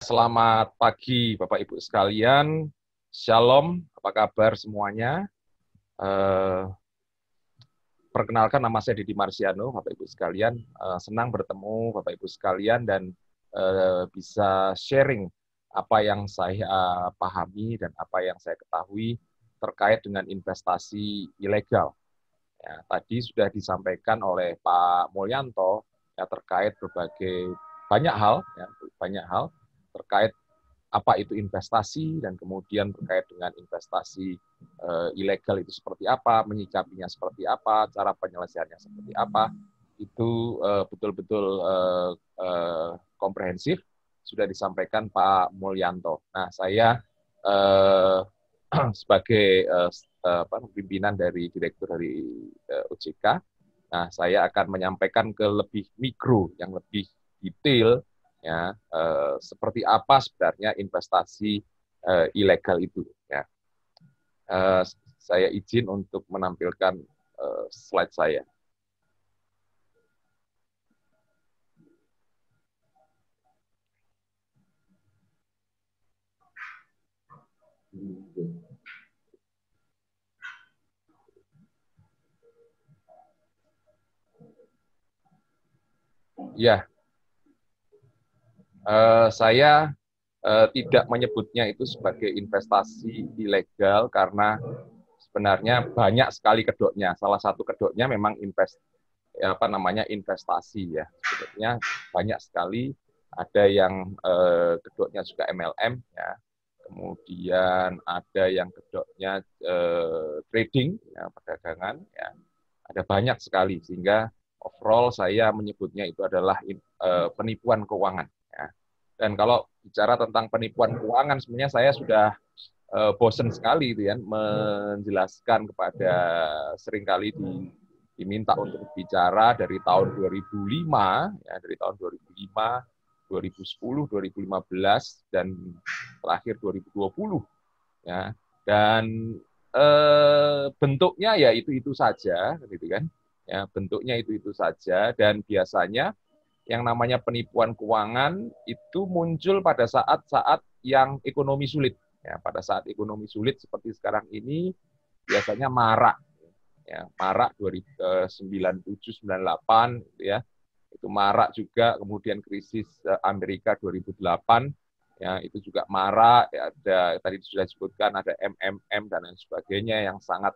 Selamat pagi Bapak Ibu sekalian, Shalom, apa kabar semuanya? Perkenalkan, nama saya Didi Marsiano, Bapak Ibu sekalian. Senang bertemu Bapak Ibu sekalian dan bisa sharing apa yang saya pahami dan apa yang saya ketahui terkait dengan investasi ilegal. Ya, tadi sudah disampaikan oleh Pak Mulyanto ya, terkait banyak hal terkait apa itu investasi dan kemudian terkait dengan investasi ilegal itu seperti apa, menyikapinya seperti apa, cara penyelesaiannya seperti apa, itu betul-betul komprehensif sudah disampaikan Pak Mulyanto. Nah, saya sebagai pimpinan dari direktur dari OJK, nah saya akan menyampaikan ke lebih mikro, yang lebih detail, ya seperti apa sebenarnya investasi ilegal itu. Ya, saya izin untuk menampilkan slide saya. Ya, saya tidak menyebutnya itu sebagai investasi ilegal karena sebenarnya banyak sekali kedoknya. Salah satu kedoknya memang investasi ya. Sebenarnya banyak sekali, ada yang kedoknya juga MLM ya. Kemudian ada yang kedoknya trading ya, perdagangan ya. Ada banyak sekali, sehingga overall saya menyebutnya itu adalah penipuan keuangan ya. Dan kalau bicara tentang penipuan keuangan, sebenarnya saya sudah bosen sekali itu ya menjelaskan kepada, seringkali diminta untuk bicara dari tahun 2005 ya, dari tahun 2005, 2010, 2015 dan terakhir 2020 ya. Dan bentuknya ya itu saja gitu kan. Ya, bentuknya itu saja, dan biasanya yang namanya penipuan keuangan itu muncul pada saat-saat yang ekonomi sulit. Ya, pada saat ekonomi sulit seperti sekarang ini biasanya marak. Ya, marak 2097, 98 gitu ya. Itu marak juga, kemudian krisis Amerika 2008 ya, itu juga marak ya, ada tadi sudah disebutkan ada MMM dan lain sebagainya yang sangat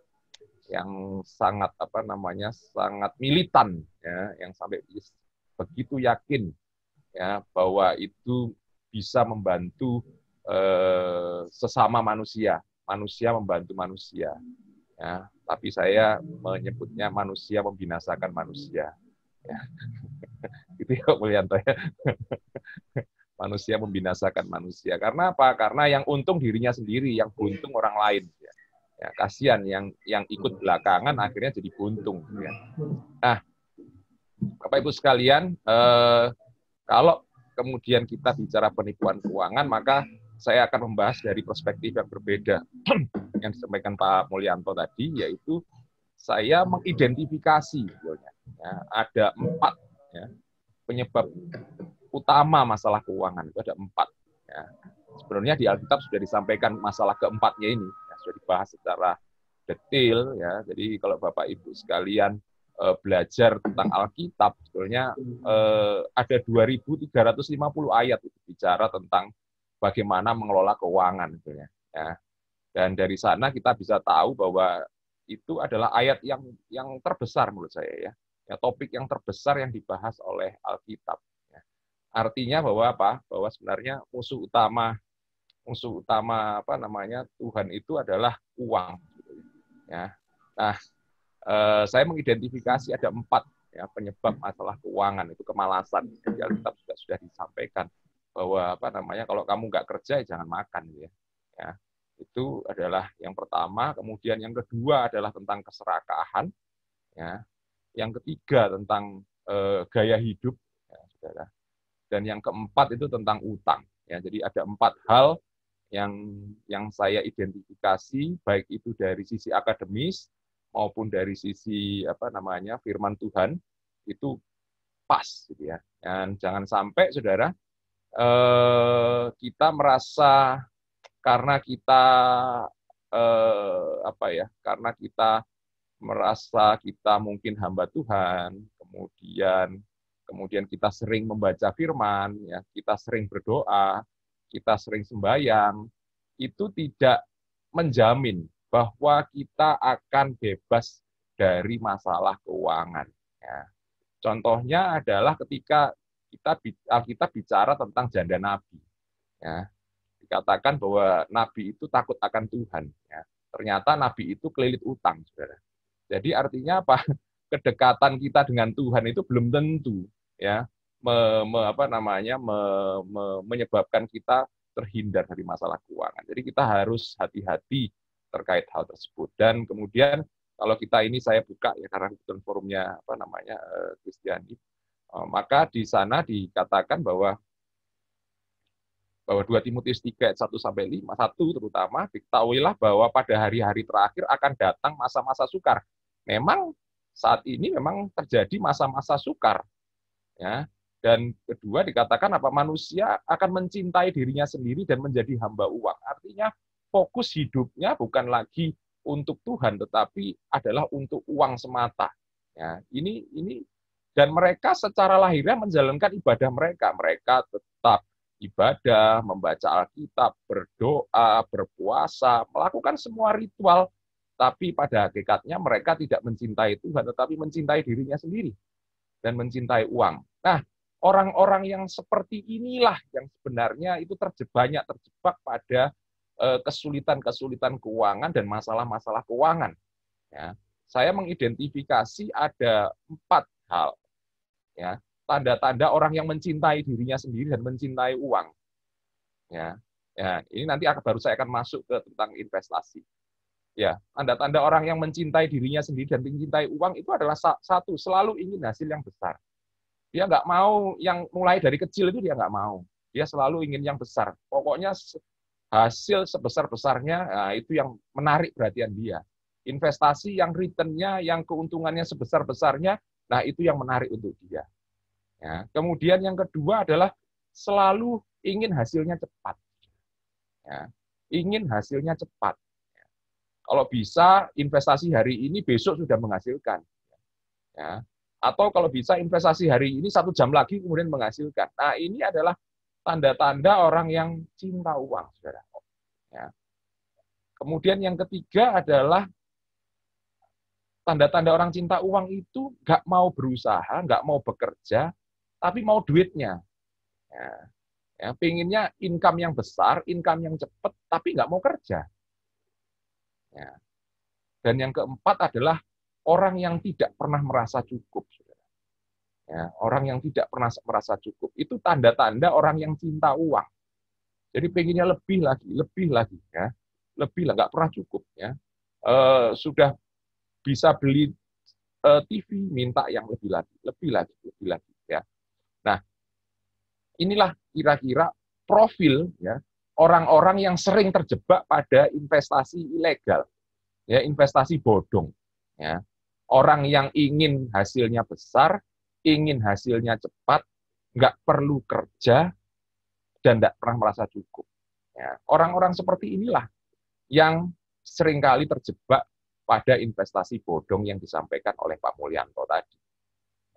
sangat militan ya, yang sampai begitu yakin ya bahwa itu bisa membantu sesama manusia, manusia membantu manusia ya, tapi saya menyebutnya manusia membinasakan manusia ya. Itu ya Mulyanto ya. Manusia membinasakan manusia. Karena apa? Karena yang untung dirinya sendiri, yang buntung orang lain ya. Ya, kasihan yang ikut belakangan akhirnya jadi buntung ya. Nah, Bapak Ibu sekalian, kalau kemudian kita bicara penipuan keuangan, maka saya akan membahas dari perspektif yang berbeda yang disampaikan Pak Mulyanto tadi, yaitu saya mengidentifikasi ya, ada 4 ya, penyebab utama masalah keuangan, itu ada 4. Ya. Sebenarnya di Alkitab sudah disampaikan masalah keempatnya ini, ya, sudah dibahas secara detail ya. Jadi kalau Bapak Ibu sekalian belajar tentang Alkitab, sebetulnya ada 2.350 ayat itu bicara tentang bagaimana mengelola keuangan sebetulnya. Ya. Dan dari sana kita bisa tahu bahwa itu adalah ayat yang terbesar menurut saya ya. Ya, topik yang terbesar yang dibahas oleh Alkitab. Ya. Artinya bahwa apa? Bahwa sebenarnya musuh utama Tuhan itu adalah uang. Ya. Nah, saya mengidentifikasi ada 4 ya, penyebab masalah keuangan itu kemalasan. Di Alkitab sudah disampaikan bahwa kalau kamu nggak kerja ya jangan makan ya. Ya. Itu adalah yang pertama. Kemudian yang kedua adalah tentang keserakahan. Ya. Yang ketiga tentang gaya hidup, ya, saudara. Dan yang keempat itu tentang utang. Ya, jadi ada 4 hal yang saya identifikasi, baik itu dari sisi akademis maupun dari sisi firman Tuhan, itu pas gitu ya. Dan jangan sampai saudara kita merasa karena kita karena kita merasa kita mungkin hamba Tuhan, kemudian kita sering membaca firman, ya, kita sering berdoa, kita sering sembahyang, itu tidak menjamin bahwa kita akan bebas dari masalah keuangan. Ya. Contohnya adalah ketika kita bicara tentang janda nabi. Ya. Dikatakan bahwa nabi itu takut akan Tuhan. Ya. Ternyata nabi itu kelilit utang, saudara. Jadi artinya apa? Kedekatan kita dengan Tuhan itu belum tentu ya menyebabkan kita terhindar dari masalah keuangan. Jadi kita harus hati-hati terkait hal tersebut. Dan kemudian kalau kita ini saya buka ya karena kebetulan forumnya Kristiani, maka di sana dikatakan bahwa 2 Timotius 3 ayat 1 sampai 5, 1 terutama, diketahuilah bahwa pada hari-hari terakhir akan datang masa-masa sukar. Memang saat ini memang terjadi masa-masa sukar. Ya. Dan kedua dikatakan apa? Manusia akan mencintai dirinya sendiri dan menjadi hamba uang. Artinya fokus hidupnya bukan lagi untuk Tuhan, tetapi adalah untuk uang semata. Ya, ini dan mereka secara lahiriah menjalankan ibadah mereka. Mereka tetap ibadah, membaca Alkitab, berdoa, berpuasa, melakukan semua ritual, tapi pada hakikatnya mereka tidak mencintai Tuhan, tetapi mencintai dirinya sendiri dan mencintai uang. Nah, orang-orang yang seperti inilah yang sebenarnya itu terjebak pada kesulitan-kesulitan keuangan dan masalah-masalah keuangan. Ya, saya mengidentifikasi ada 4 hal. Ya, tanda-tanda orang yang mencintai dirinya sendiri dan mencintai uang. Ya, ini nanti baru saya akan masuk ke tentang investasi. Ya, tanda-tanda orang yang mencintai dirinya sendiri dan mencintai uang itu adalah satu, selalu ingin hasil yang besar. Dia nggak mau yang mulai dari kecil itu dia nggak mau. Dia selalu ingin yang besar. Pokoknya hasil sebesar-besarnya, nah, itu yang menarik perhatian dia. Investasi yang return-nya, yang keuntungannya sebesar-besarnya, nah itu yang menarik untuk dia. Ya. Kemudian yang kedua adalah selalu ingin hasilnya cepat. Ya. Ingin hasilnya cepat. Kalau bisa investasi hari ini besok sudah menghasilkan, ya. Atau kalau bisa investasi hari ini 1 jam lagi kemudian menghasilkan. Nah ini adalah tanda-tanda orang yang cinta uang, saudara. Ya. Kemudian yang ketiga adalah tanda-tanda orang cinta uang itu nggak mau berusaha, nggak mau bekerja, tapi mau duitnya. Ya. Ya, pengennya income yang besar, income yang cepat, tapi nggak mau kerja. Ya. Dan yang keempat adalah orang yang tidak pernah merasa cukup. Ya, orang yang tidak pernah merasa cukup. Itu tanda-tanda orang yang cinta uang. Jadi pengennya lebih lagi. Ya. Lebih lah, nggak pernah cukup. Ya. Sudah bisa beli TV, minta yang lebih lagi. Ya. Nah, inilah kira-kira profil ya orang-orang yang sering terjebak pada investasi ilegal, ya investasi bodong. Ya. Orang yang ingin hasilnya besar, ingin hasilnya cepat, nggak perlu kerja, dan nggak pernah merasa cukup. Ya. Orang-orang seperti inilah yang seringkali terjebak pada investasi bodong yang disampaikan oleh Pak Mulyanto tadi.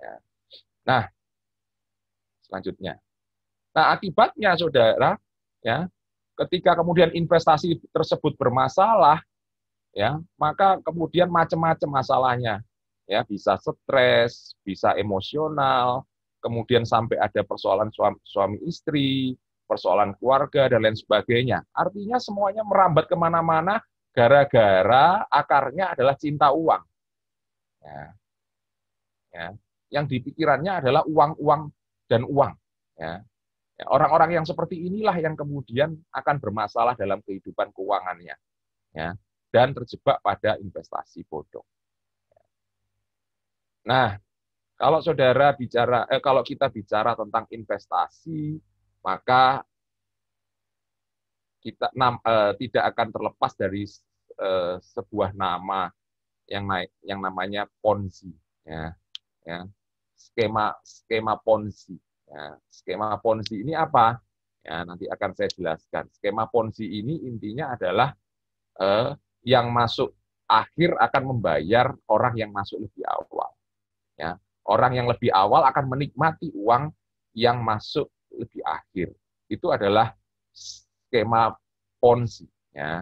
Ya. Nah, selanjutnya. Nah, akibatnya, saudara, ya, ketika kemudian investasi tersebut bermasalah, ya, maka kemudian macam-macam masalahnya, ya, bisa stres, bisa emosional, kemudian sampai ada persoalan suami istri, persoalan keluarga dan lain sebagainya. Artinya semuanya merambat kemana-mana gara-gara akarnya adalah cinta uang. Ya. Ya. Yang di pikirannya adalah uang dan uang. Ya. Orang-orang yang seperti inilah yang kemudian akan bermasalah dalam kehidupan keuangannya, ya, dan terjebak pada investasi bodong. Nah, kalau kalau kita bicara tentang investasi, maka kita tidak akan terlepas dari sebuah nama yang namanya Ponzi, ya, skema Ponzi. Ya, skema Ponzi ini apa? Ya, nanti akan saya jelaskan. Skema Ponzi ini intinya adalah yang masuk akhir akan membayar orang yang masuk lebih awal. Ya, orang yang lebih awal akan menikmati uang yang masuk lebih akhir. Itu adalah skema Ponzi. Ya.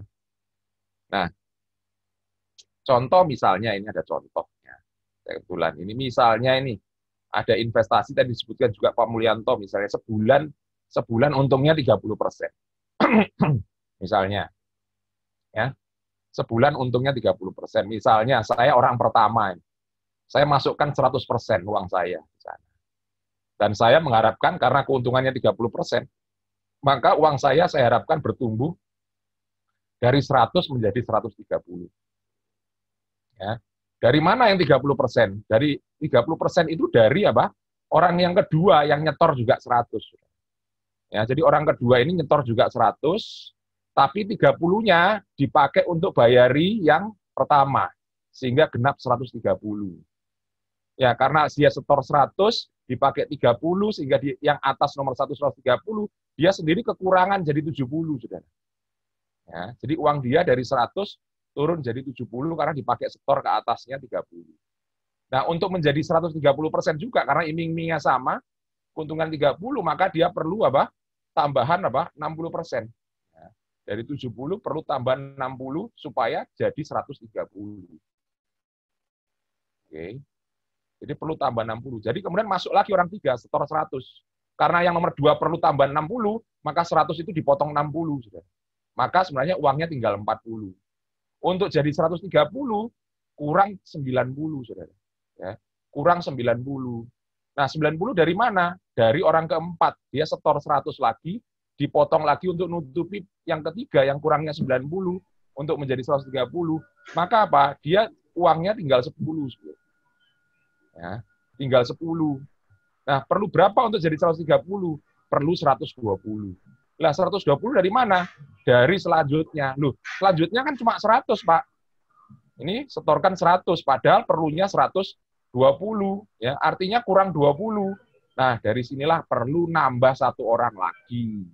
Nah, contoh misalnya ini ada contohnya. Kebetulan ini misalnya ini ada investasi tadi disebutkan juga Pak Mulyanto, misalnya sebulan untungnya 30%. Misalnya, ya, sebulan untungnya 30%. Misalnya saya orang pertama, saya masukkan 100% uang saya. Dan saya mengharapkan karena keuntungannya 30%, maka uang saya harapkan bertumbuh dari 100 menjadi 130. Ya. Dari mana yang 30%? Dari 30% itu dari apa? Orang yang kedua yang nyetor juga 100. Ya, jadi orang kedua ini nyetor juga 100, tapi 30-nya dipakai untuk bayari yang pertama, sehingga genap 130. Ya, karena dia setor 100, dipakai 30, sehingga yang atas nomor 1 130, dia sendiri kekurangan jadi 70, saudara. Ya, jadi uang dia dari 100 turun jadi 70 karena dipakai setor ke atasnya 30. Nah, untuk menjadi 130% juga, karena iming-imingnya sama, keuntungan 30, maka dia perlu apa? Tambahan apa? 60%. Ya, dari 70 perlu tambahan 60 supaya jadi 130. Oke. Jadi perlu tambah 60. Jadi kemudian masuk lagi orang 3, setor 100. Karena yang nomor 2 perlu tambah 60, maka 100 itu dipotong 60. Sudah. Maka sebenarnya uangnya tinggal 40. Untuk jadi 130, kurang 90. Saudara. Ya, kurang 90. Nah, 90 dari mana? Dari orang keempat. Dia setor 100 lagi, dipotong lagi untuk nutupi yang ketiga, yang kurangnya 90, untuk menjadi 130. Maka apa? Dia uangnya tinggal 10. Ya, tinggal 10. Nah, perlu berapa untuk jadi 130? Perlu 120. Lah, 120 dari mana? Dari selanjutnya. Loh, selanjutnya kan cuma 100, Pak. Ini setorkan 100, padahal perlunya 120. Ya, artinya kurang 20. Nah, dari sinilah perlu nambah satu orang lagi.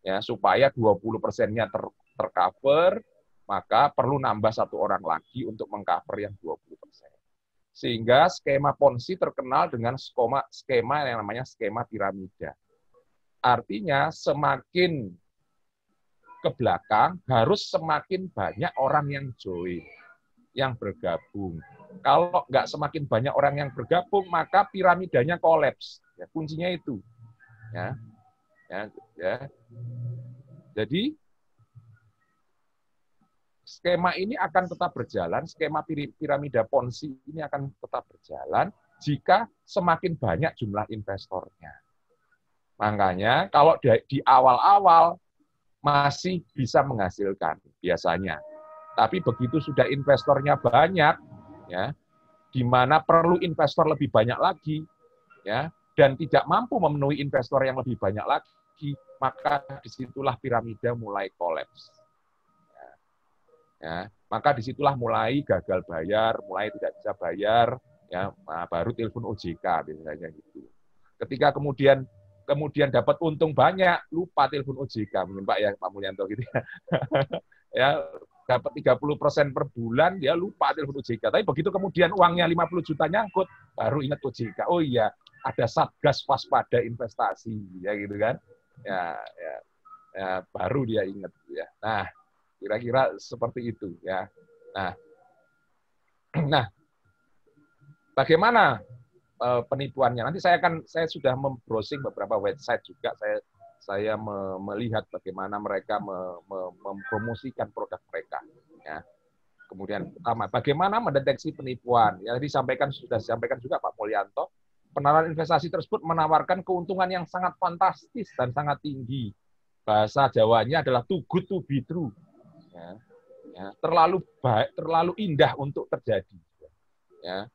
Ya, supaya 20%-nya tercover, maka perlu nambah satu orang lagi untuk mengcover yang 20%. Sehingga skema Ponzi terkenal dengan skema yang namanya skema piramida. Artinya semakin ke belakang harus semakin banyak orang yang join, yang bergabung. Kalau nggak semakin banyak orang yang bergabung, maka piramidanya kolaps. Ya, kuncinya itu. Ya. Jadi skema ini akan tetap berjalan, skema piramida Ponzi ini akan tetap berjalan jika semakin banyak jumlah investornya. Makanya kalau di awal-awal masih bisa menghasilkan biasanya. Tapi begitu sudah investornya banyak, ya, di mana perlu investor lebih banyak lagi, ya, dan tidak mampu memenuhi investor yang lebih banyak lagi, maka disitulah piramida mulai kolaps. Ya, maka disitulah mulai gagal bayar, mulai tidak bisa bayar, ya, baru telepon OJK biasanya gitu. Ketika kemudian dapat untung banyak, lupa telepon OJK, mungkin Pak ya, Pak Mulyanto gitu ya. Ya, dapat 30% per bulan, dia lupa telepon OJK. Tapi begitu kemudian uangnya 50 juta nyangkut, baru ingat OJK. Oh iya, ada Satgas Waspada Investasi, ya gitu kan. Ya, baru dia ingat ya. Nah, kira-kira seperti itu ya. Nah, bagaimana penipuannya? Nanti saya sudah membrowsing beberapa website juga. Saya melihat bagaimana mereka mempromosikan produk mereka. Ya. Kemudian pertama, bagaimana mendeteksi penipuan? Ya, sudah disampaikan juga Pak Mulyanto. Penawaran investasi tersebut menawarkan keuntungan yang sangat fantastis dan sangat tinggi. Bahasa Jawanya adalah too good to be true. Ya, terlalu baik, terlalu indah untuk terjadi. Ya,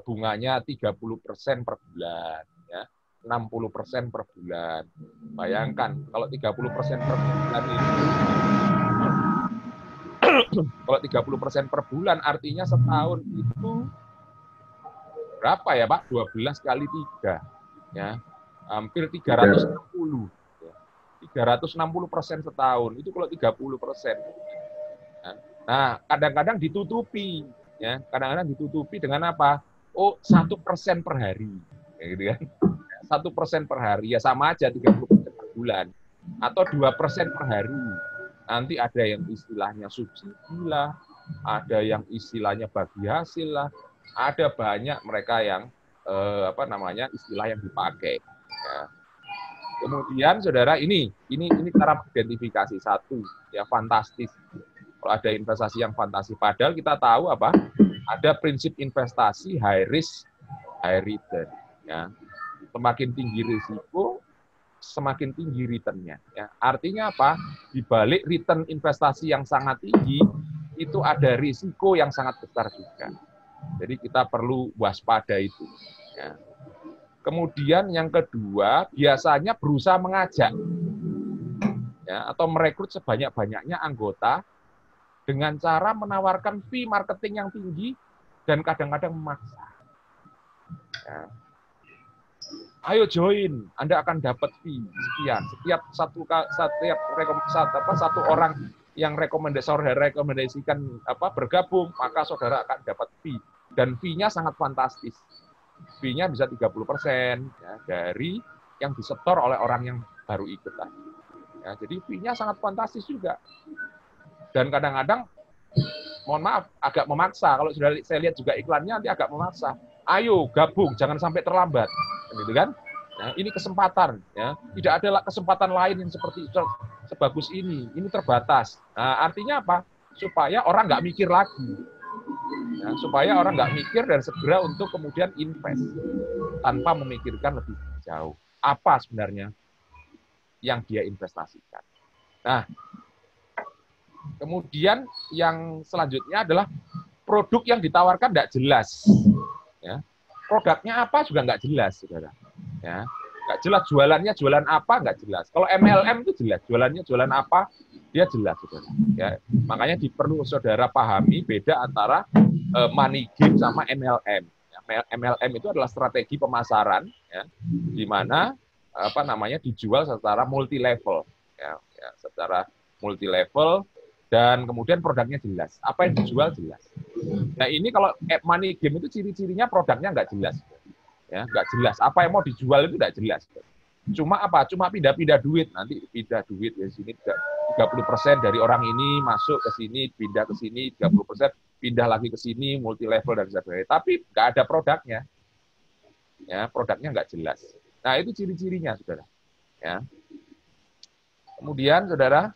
bunganya 30% per bulan, ya, 60% per bulan. Bayangkan kalau 30% per bulan itu, kalau 30% per bulan artinya setahun itu berapa ya Pak? 12 kali 3, ya, hampir 360. 360% setahun. Itu kalau 30%. Nah, kadang-kadang ditutupi, ya. Kadang-kadang ditutupi dengan apa? Oh, 1% per hari, ya, gitu kan? 1% per hari, ya sama aja 30% per bulan. Atau 2% per hari. Nanti ada yang istilahnya subsidi lah, ada yang istilahnya bagi hasil lah, ada banyak mereka yang istilah yang dipakai. Ya. Kemudian saudara ini cara identifikasi satu ya fantastis. Kalau ada investasi yang fantasi, padahal kita tahu apa? Ada prinsip investasi high risk, high return. Ya. Semakin tinggi risiko, semakin tinggi return-nya. Ya. Artinya apa? Di balik return investasi yang sangat tinggi, itu ada risiko yang sangat besar juga. Jadi kita perlu waspada itu. Ya. Kemudian yang kedua, biasanya berusaha mengajak ya, atau merekrut sebanyak-banyaknya anggota dengan cara menawarkan fee marketing yang tinggi dan kadang-kadang memaksa. Ya. Ayo join, Anda akan dapat fee sekian. Setiap satu orang yang rekomendasikan bergabung, maka saudara akan dapat fee. Dan fee-nya sangat fantastis. Fee-nya bisa 30% ya, dari yang disetor oleh orang yang baru ikut tadi. Ya, jadi fee-nya sangat fantastis juga. Dan kadang-kadang, mohon maaf, agak memaksa. Kalau sudah saya lihat juga iklannya, nanti agak memaksa. Ayo gabung, jangan sampai terlambat, gitu kan? Nah, ini kesempatan, ya. Tidak ada kesempatan lain yang seperti sebagus ini. Ini terbatas. Nah, artinya apa? Supaya orang nggak mikir lagi. Ya, supaya orang nggak mikir dan segera untuk kemudian invest tanpa memikirkan lebih jauh apa sebenarnya yang dia investasikan. Nah, kemudian yang selanjutnya adalah produk yang ditawarkan tidak jelas. Ya, produknya apa juga nggak jelas, saudara. Ya, nggak jelas jualannya jualan apa nggak jelas. Kalau MLM itu jelas jualannya jualan apa dia jelas, saudara. Ya, makanya perlu saudara pahami beda antara money game sama MLM. MLM itu adalah strategi pemasaran, ya, di mana dijual secara multi level, ya, secara multi level dan kemudian produknya jelas. Apa yang dijual jelas. Nah ini kalau money game itu ciri-cirinya produknya nggak jelas, ya, nggak jelas. Apa yang mau dijual itu nggak jelas. Cuma apa? Cuma pindah-pindah duit, nanti pindah duit di sini 30% dari orang ini masuk ke sini, pindah ke sini 30%. Pindah lagi ke sini, multi level dan sebagainya. Tapi nggak ada produknya, ya produknya nggak jelas. Nah itu ciri-cirinya, saudara. Ya. Kemudian, saudara.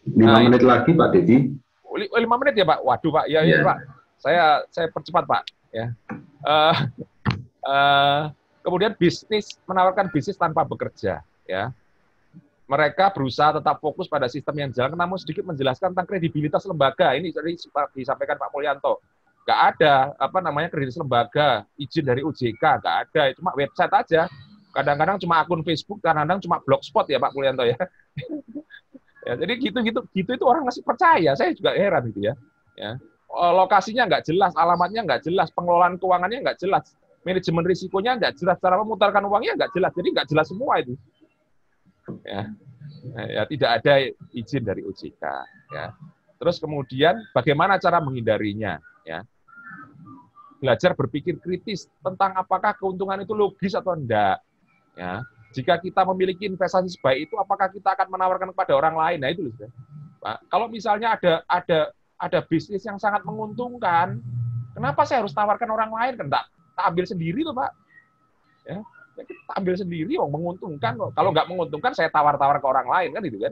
5 menit lagi, Pak Dedi. 5 menit ya, Pak. Waduh, Pak. Ya, yeah. Pak. Saya percepat, Pak. Ya. Kemudian menawarkan bisnis tanpa bekerja, ya. Mereka berusaha tetap fokus pada sistem yang jalan, namun sedikit menjelaskan tentang kredibilitas lembaga. Ini tadi disampaikan Pak Mulyanto. Nggak ada kredibilitas lembaga, izin dari OJK, nggak ada. Cuma website aja. Kadang-kadang cuma akun Facebook, kadang-kadang cuma blogspot ya Pak Mulyanto ya. Ya jadi gitu itu orang masih percaya. Saya juga heran itu ya. Ya. Lokasinya nggak jelas, alamatnya nggak jelas, pengelolaan keuangannya nggak jelas, manajemen risikonya nggak jelas, cara memutarkan uangnya nggak jelas. Jadi nggak jelas semua itu. Ya, tidak ada izin dari OJK. Ya. Terus kemudian bagaimana cara menghindarinya? Ya. Belajar berpikir kritis tentang apakah keuntungan itu logis atau enggak. Ya. Jika kita memiliki investasi sebaik itu, apakah kita akan menawarkan kepada orang lain? Nah itu loh. Pak. Kalau misalnya ada bisnis yang sangat menguntungkan, kenapa saya harus tawarkan orang lain? Kan tak ambil sendiri tuh Pak. Ya. Kita ambil sendiri, menguntungkan kok. Kalau nggak menguntungkan, saya tawar-tawar ke orang lain, kan gitu kan.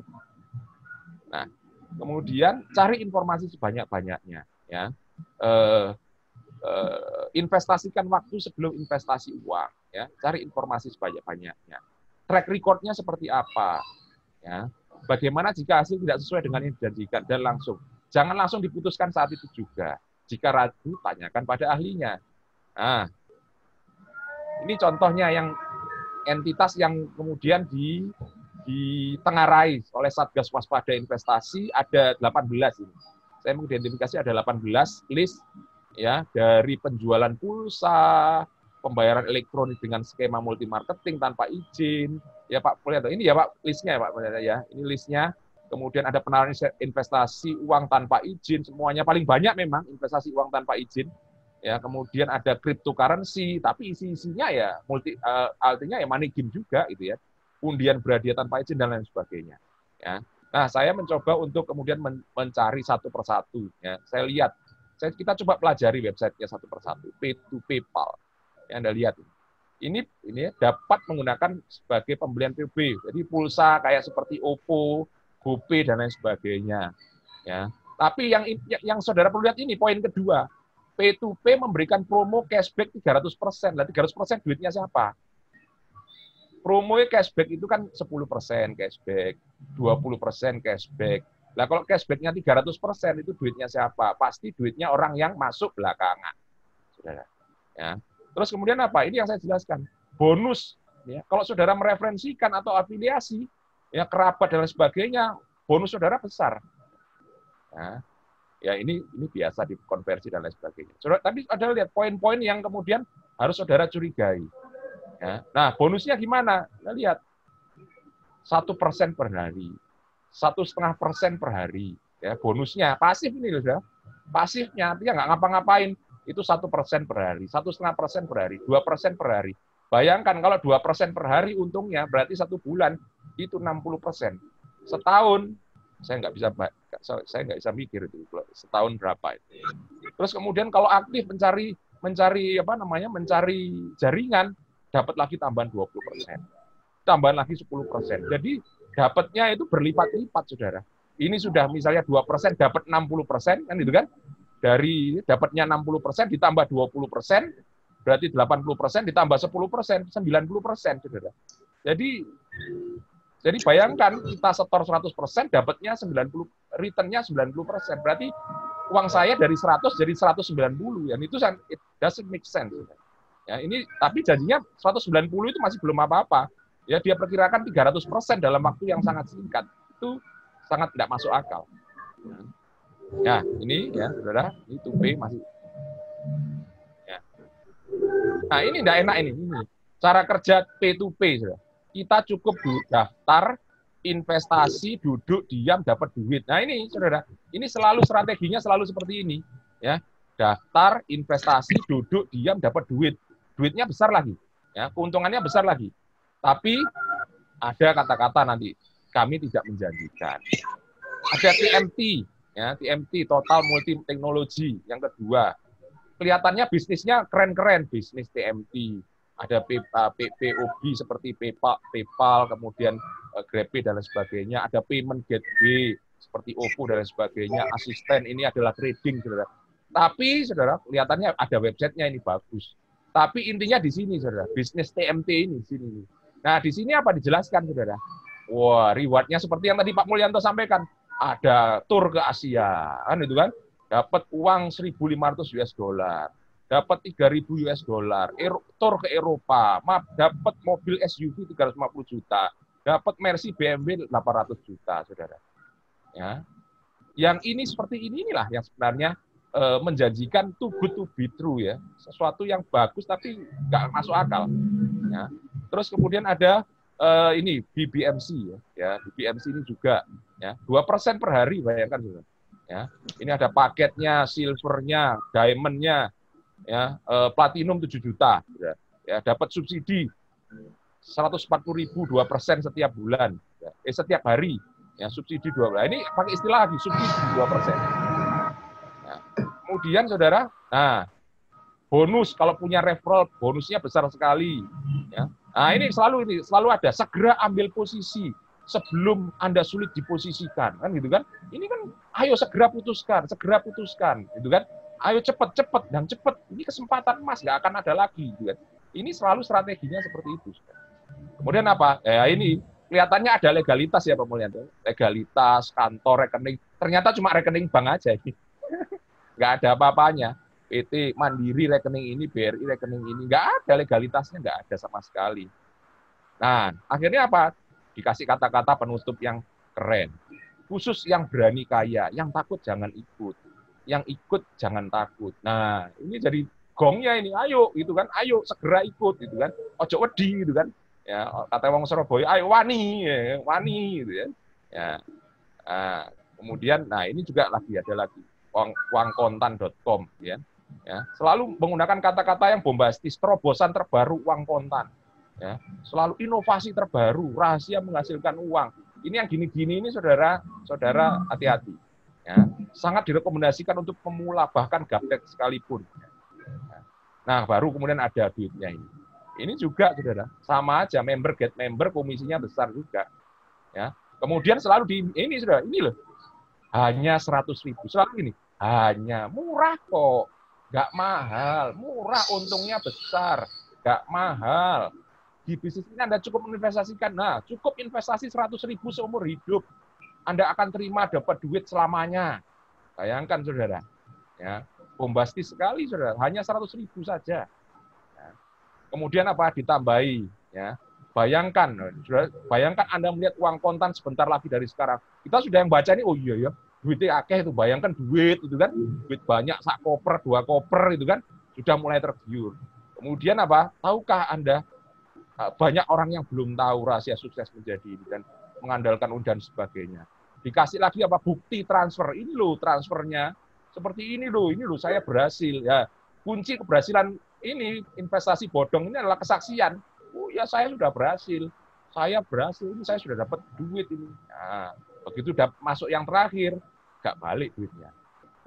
Nah, kemudian cari informasi sebanyak-banyaknya. Ya. Investasikan waktu sebelum investasi uang. Ya. Cari informasi sebanyak-banyaknya. Track record-nya seperti apa. Ya. Bagaimana jika hasil tidak sesuai dengan yang dijanjikan, dan langsung. Jangan langsung diputuskan saat itu juga. Jika ragu, tanyakan pada ahlinya. Nah, ini contohnya yang entitas yang kemudian ditengarai oleh Satgas Waspada Investasi ada 18 ini. Saya mengidentifikasi ada 18 list ya dari penjualan pulsa, pembayaran elektronik dengan skema multi marketing tanpa izin. Ya Pak Mulyanto, ini ya Pak listnya ya Pak Mulyanto ya. Ini listnya. Kemudian ada penawaran investasi uang tanpa izin, semuanya paling banyak memang investasi uang tanpa izin. Ya, kemudian ada cryptocurrency, tapi isi-isinya ya artinya ya money game juga gitu ya. Undian berhadiah tanpa izin dan lain sebagainya. Ya. Nah, saya mencoba untuk kemudian mencari satu persatu. Ya. Saya lihat, kita coba pelajari websitenya satu persatu. Pay2PayPal. Ya, Anda lihat. Ini dapat menggunakan sebagai pembelian PB. Jadi pulsa kayak seperti OPPO, GoPay dan lain sebagainya. Ya. Tapi yang saudara perlu lihat ini poin kedua. Pay2Pay memberikan promo cashback 300%. Lah 300% duitnya siapa? Promo cashback itu kan 10% cashback, 20% cashback. Lah kalau cashback-nya 300% itu duitnya siapa? Pasti duitnya orang yang masuk belakangan. Saudara. Ya. Terus kemudian apa? Ini yang saya jelaskan. Bonus. Ya. Kalau saudara mereferensikan atau afiliasi, ya kerabat dan lain sebagainya, bonus saudara besar. Nah, ya ini biasa dikonversi dan lain sebagainya. Saudara, tapi ada lihat poin-poin yang kemudian harus saudara curigai. Ya. Nah, bonusnya gimana? Nah, lihat 1% per hari, 1,5% per hari. Ya, bonusnya pasif ini loh, saudara. Pasifnya artinya nggak ngapa-ngapain. Itu 1% per hari, 1,5% per hari, 2% per hari. Bayangkan kalau 2% per hari untungnya berarti 1 bulan itu 60%. Setahun saya nggak bisa mikir itu setahun berapa itu. Terus kemudian kalau aktif mencari jaringan dapat lagi tambahan 20%. Tambahan lagi 10%. Jadi dapatnya itu berlipat-lipat saudara. Ini sudah misalnya 2% dapat 60% kan itu kan? Dari dapatnya 60% ditambah 20% berarti 80% ditambah 10%, 90% saudara. Jadi bayangkan kita setor 100%, dapatnya 90, return-nya 90%. Berarti uang saya dari 100 jadi 190. Ya, itu it doesn't make sense. Ya, ini tapi janjinya 190 itu masih belum apa-apa. Ya, dia perkirakan 300% dalam waktu yang sangat singkat. Itu sangat tidak masuk akal. Ya, ini ya, saudara, ini 2P masih. Ya. Nah, ini tidak enak ini. Cara kerja P2P, saudara. Kita cukup daftar, investasi, duduk, diam, dapat duit. Nah ini, saudara, ini selalu strateginya selalu seperti ini. Ya, daftar, investasi, duduk, diam, dapat duit. Duitnya besar lagi. Ya, keuntungannya besar lagi. Tapi ada kata-kata nanti, kami tidak menjanjikan. Ada TMT, ya, TMT, Total Multi Teknologi, yang kedua. Kelihatannya bisnisnya keren-keren, bisnis TMT. Ada POB seperti PayPal, kemudian GrabPay dan lain sebagainya. Ada payment gateway seperti OPPO dan lain sebagainya. Asisten ini adalah trading, saudara. Tapi, saudara, kelihatannya ada websitenya ini bagus. Tapi intinya di sini, saudara, bisnis TMT ini di sini. Nah, di sini apa dijelaskan, saudara? Wah, rewardnya seperti yang tadi Pak Mulyanto sampaikan. Ada tour ke Asia, kan itu kan? Dapat uang 1.500 US dollar. Dapat 3.000 US dollar, tour ke Eropa, dapat mobil SUV 350 juta, dapat Mercy BMW 800 juta, saudara. Ya, yang ini seperti inilah yang sebenarnya menjanjikan too good to be true ya, sesuatu yang bagus tapi nggak masuk akal. Ya. Terus kemudian ada ini BBMC ya, BBMC ini juga ya 2% per hari bayangkan, saudara. Ya, ini ada paketnya, silvernya, diamondnya. Ya, platinum 7 juta, ya, dapat subsidi 140.000 2% setiap bulan, ya, setiap hari, ya, subsidi 2%. Ini pakai istilah lagi subsidi 2%. Ya. Kemudian saudara, nah bonus kalau punya referral bonusnya besar sekali. Ya. Nah ini selalu ada. Segera ambil posisi sebelum Anda sulit diposisikan, kan gitu kan? Ini kan, ayo segera putuskan, gitu kan? Ayo cepat dan cepat. Ini kesempatan emas, nggak akan ada lagi. Gitu kan? Ini selalu strateginya seperti itu. Kemudian apa? Ya ini kelihatannya ada legalitas ya Pak Mulyanto. Legalitas, kantor, rekening. Ternyata cuma rekening bank aja. Nggak ada apa-apanya. PT Mandiri rekening ini, BRI rekening ini. Nggak ada legalitasnya, nggak ada sama sekali. Nah, akhirnya apa? Dikasih kata-kata penutup yang keren. Khusus yang berani kaya, yang takut jangan ikut. Yang ikut jangan takut. Nah, ini jadi gongnya ini, ayo gitu kan, ayo segera ikut gitu kan, ojo wedi gitu kan, ya kata wong Surabaya, ayo wani, ya, wani gitu ya. Ya. Nah, kemudian, nah ini juga ada lagi uangkontan.com ya. Ya, selalu menggunakan kata-kata yang bombastis, terobosan terbaru uang kontan. Ya, selalu inovasi terbaru, rahasia menghasilkan uang. Ini yang gini-gini ini saudara hati-hati. Ya, sangat direkomendasikan untuk pemula, bahkan gaptek sekalipun. Nah, baru kemudian ada duitnya ini. Ini juga, saudara, sama aja, member get member, komisinya besar juga. Ya, kemudian selalu ini saudara, ini loh, hanya 100.000, selalu ini, hanya murah kok, nggak mahal, murah, untungnya besar, nggak mahal. Di bisnis ini Anda cukup investasikan, nah, cukup investasi 100.000 seumur hidup, Anda akan terima dapat duit selamanya. Bayangkan, saudara, ya. Bombastis sekali, saudara. Hanya 100.000 saja. Ya. Kemudian apa? Ditambahi. Ya. Bayangkan, saudara, bayangkan Anda melihat uang kontan sebentar lagi dari sekarang. Kita sudah yang baca ini, oh iya ya, duitnya akeh itu. Bayangkan duit itu kan, duit banyak, sak koper, 2 koper itu kan, sudah mulai tergiur. Kemudian apa? Tahukah Anda banyak orang yang belum tahu rahasia sukses menjadi ini dan mengandalkan dan sebagainya. Dikasih lagi apa? Bukti transfer. Ini loh transfernya. Seperti ini loh saya berhasil ya. Kunci keberhasilan ini investasi bodong ini adalah kesaksian. Oh ya, saya sudah berhasil. Saya berhasil, ini saya sudah dapat duit ini. Nah, begitu udah masuk yang terakhir, nggak balik duitnya.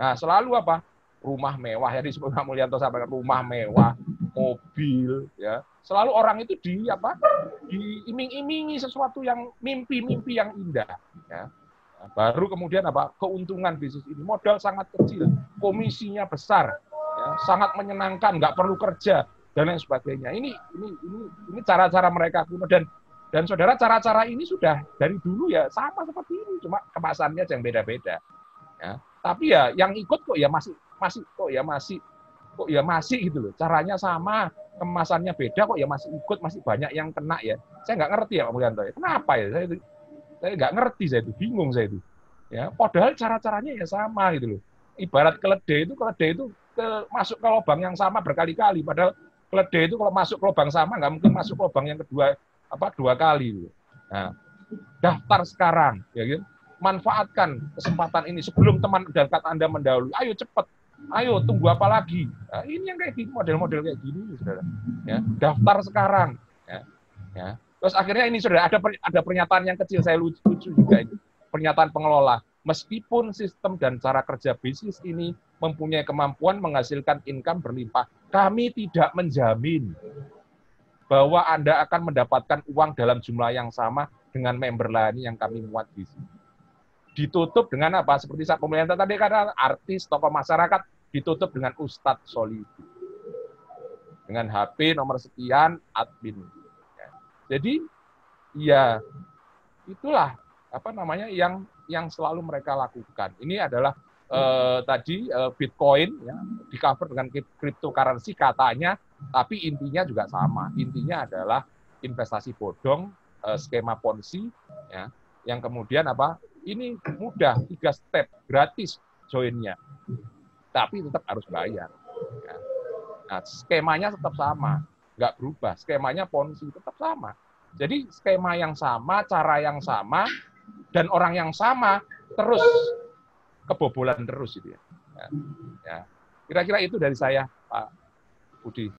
Nah, selalu apa? Rumah mewah, ya disebut Pak Mulyanto sampaikan, rumah mewah, mobil, ya. Selalu orang itu diiming-imingi sesuatu yang mimpi-mimpi yang indah, ya. Baru kemudian apa? Keuntungan bisnis ini, modal sangat kecil, komisinya besar, ya, sangat menyenangkan, nggak perlu kerja dan lain sebagainya. Ini cara-cara mereka kuno dan saudara, cara-cara ini sudah dari dulu ya sama seperti ini, cuma kemasannya yang beda-beda. Ya. Tapi ya yang ikut kok ya masih gitu loh. Caranya sama, kemasannya beda kok ya masih ikut, masih banyak yang kena ya. Saya nggak ngerti ya Pak Mulyanto. Kenapa ya? Saya nggak ngerti, saya itu bingung saya itu. Ya, padahal cara-caranya ya sama gitu loh. Ibarat keledai itu masuk ke lubang yang sama berkali-kali, padahal keledai itu kalau masuk ke lubang sama nggak mungkin masuk ke lubang yang kedua 2 kali gitu. Nah, daftar sekarang ya gitu. Manfaatkan kesempatan ini sebelum teman dekat Anda mendahului. Ayo cepat. Ayo tunggu apa lagi? Nah, ini yang kayak gini, model-model kayak gini saudara. Ya, daftar sekarang. Ya. Terus akhirnya ini saudara ada pernyataan yang kecil, saya lucu juga ini. Pernyataan pengelola, meskipun sistem dan cara kerja bisnis ini mempunyai kemampuan menghasilkan income berlimpah, kami tidak menjamin bahwa Anda akan mendapatkan uang dalam jumlah yang sama dengan member lain yang kami muat di sini. Ditutup dengan apa? Seperti saat pemerintah tadi kata, artis, tokoh masyarakat, ditutup dengan Ustadz Solihin. Dengan HP nomor sekian, admin. Jadi ya itulah yang selalu mereka lakukan. Ini adalah tadi Bitcoin ya, di cover dengan cryptocurrency katanya, tapi intinya juga sama. Intinya adalah investasi bodong, skema Ponzi ya, yang kemudian apa? Ini mudah, 3 step gratis joinnya. Tapi tetap harus bayar. Ya. Nah, skemanya tetap sama. Nggak berubah, skemanya Ponzi tetap sama. Jadi skema yang sama, cara yang sama, dan orang yang sama terus kebobolan terus gitu ya. Ya. Kira-kira itu dari saya, Pak Budi.